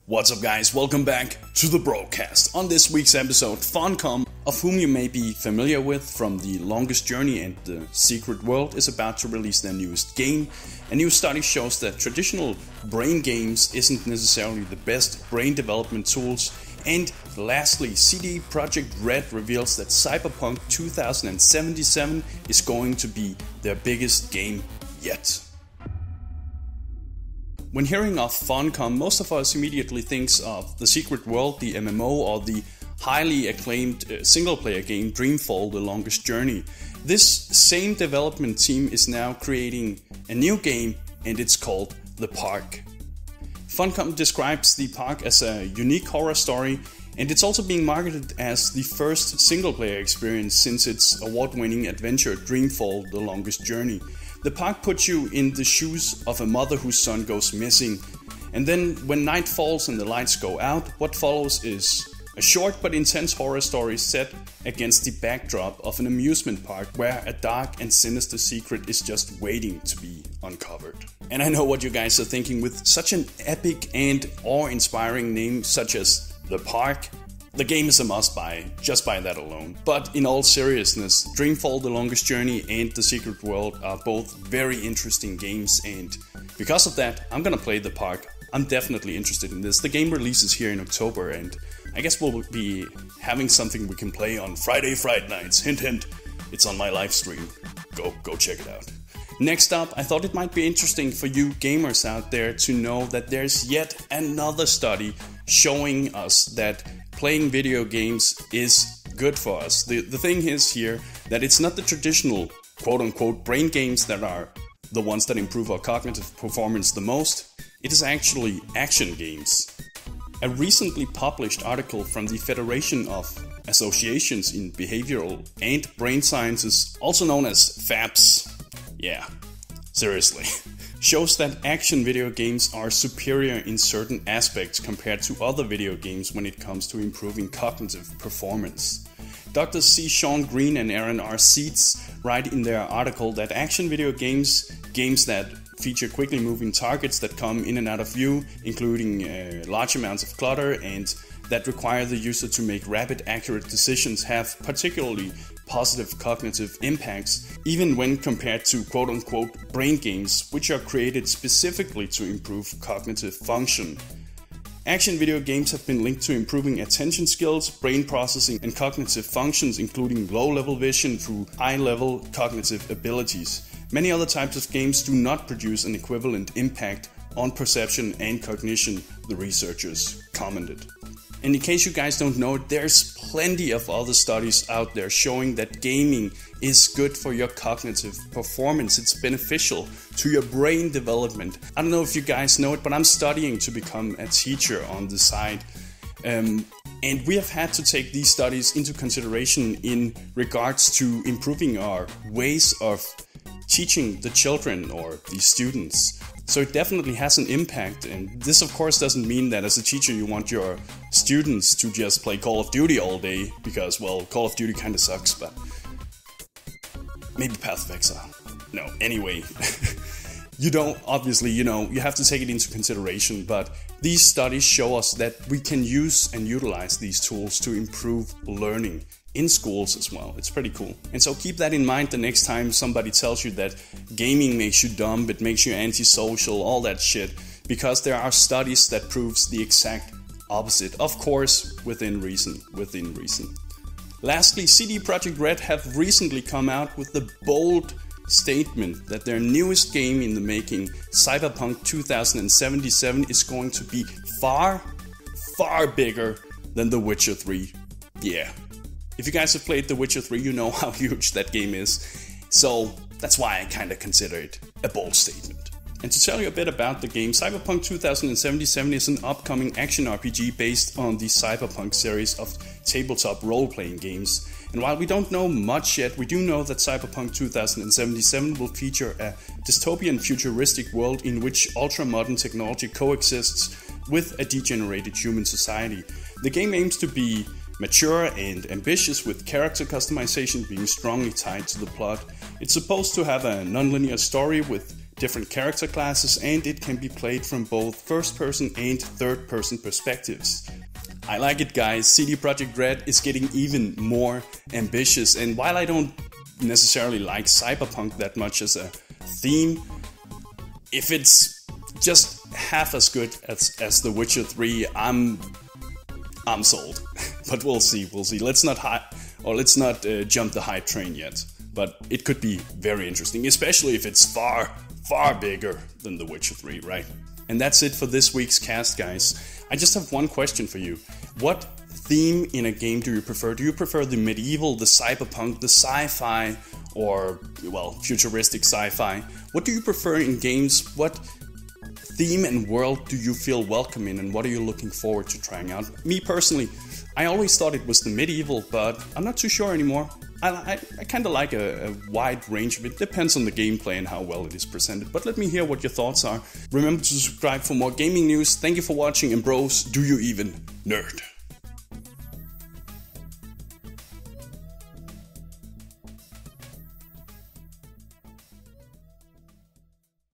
What's up guys, welcome back to the BroCast. On this week's episode, Funcom, of whom you may be familiar with from The Longest Journey and The Secret World, is about to release their newest game. A new study shows that traditional brain games isn't necessarily the best brain development tools. And lastly, CD Projekt Red reveals that Cyberpunk 2077 is going to be their biggest game yet. When hearing of Funcom, most of us immediately thinks of The Secret World, the MMO, or the highly acclaimed single-player game Dreamfall: The Longest Journey. This same development team is now creating a new game, and it's called The Park. Funcom describes The Park as a unique horror story, and it's also being marketed as the first single-player experience since its award-winning adventure Dreamfall: The Longest Journey. The Park puts you in the shoes of a mother whose son goes missing, and then when night falls and the lights go out, what follows is a short but intense horror story set against the backdrop of an amusement park where a dark and sinister secret is just waiting to be uncovered. And I know what you guys are thinking, with such an epic and awe-inspiring name such as The Park, the game is a must-buy, just by that alone. But in all seriousness, Dreamfall: The Longest Journey and The Secret World are both very interesting games, and because of that, I'm gonna play The Park. I'm definitely interested in this. The game releases here in October, and I guess we'll be having something we can play on Friday nights. Hint hint, it's on my live stream. Go check it out. Next up, I thought it might be interesting for you gamers out there to know that there's yet another study showing us that playing video games is good for us. The thing is here that it's not the traditional quote-unquote brain games that are the ones that improve our cognitive performance the most. It is actually action games. A recently published article from the Federation of Associations in Behavioral and Brain Sciences, also known as FABS, yeah, seriously, shows that action video games are superior in certain aspects compared to other video games when it comes to improving cognitive performance. Dr. C. Sean Green and Aaron R. Seitz write in their article that action video games that feature quickly moving targets that come in and out of view, including large amounts of clutter, and that require the user to make rapid, accurate decisions, have particularly positive cognitive impacts, even when compared to quote-unquote brain games, which are created specifically to improve cognitive function. Action video games have been linked to improving attention skills, brain processing, and cognitive functions, including low-level vision through high-level cognitive abilities. Many other types of games do not produce an equivalent impact on perception and cognition, the researchers commented. And in case you guys don't know, there's plenty of other studies out there showing that gaming is good for your cognitive performance. It's beneficial to your brain development. I don't know if you guys know it, but I'm studying to become a teacher on the side. And we have had to take these studies into consideration in regards to improving our ways of teaching the children or the students. So it definitely has an impact, and this of course doesn't mean that as a teacher you want your students to just play Call of Duty all day, because, well, Call of Duty kinda sucks, but maybe Path of Exile. No, anyway, you don't, obviously, you have to take it into consideration, but these studies show us that we can use and utilize these tools to improve learning in schools as well. It's pretty cool. And so keep that in mind the next time somebody tells you that gaming makes you dumb, it makes you antisocial, all that shit, because there are studies that proves the exact opposite. Of course, within reason. Lastly, CD Projekt Red have recently come out with the bold statement that their newest game in the making, Cyberpunk 2077, is going to be far bigger than The Witcher 3. Yeah. If you guys have played The Witcher 3, you know how huge that game is, so that's why I kinda consider it a bold statement. And to tell you a bit about the game, Cyberpunk 2077 is an upcoming action RPG based on the Cyberpunk series of tabletop role-playing games. And while we don't know much yet, we do know that Cyberpunk 2077 will feature a dystopian futuristic world in which ultra-modern technology coexists with a degenerated human society. The game aims to be mature and ambitious, with character customization being strongly tied to the plot. It's supposed to have a non-linear story with different character classes, and it can be played from both first-person and third-person perspectives. I like it, guys. CD Projekt Red is getting even more ambitious, and while I don't necessarily like Cyberpunk that much as a theme, if it's just half as good as The Witcher 3, I'm sold. But we'll see. Let's not jump the hype train yet. But it could be very interesting, especially if it's far bigger than The Witcher 3, right? And that's it for this week's cast, guys. I just have one question for you. What theme in a game do you prefer? Do you prefer the medieval, the cyberpunk, the sci-fi, or, well, futuristic sci-fi? What do you prefer in games? What theme and world do you feel welcome in, and what are you looking forward to trying out? Me personally, I always thought it was the medieval, but I'm not too sure anymore. I kind of like a wide range of it. Depends on the gameplay and how well it is presented. But let me hear what your thoughts are. Remember to subscribe for more gaming news. Thank you for watching, and bros, do you even nerd?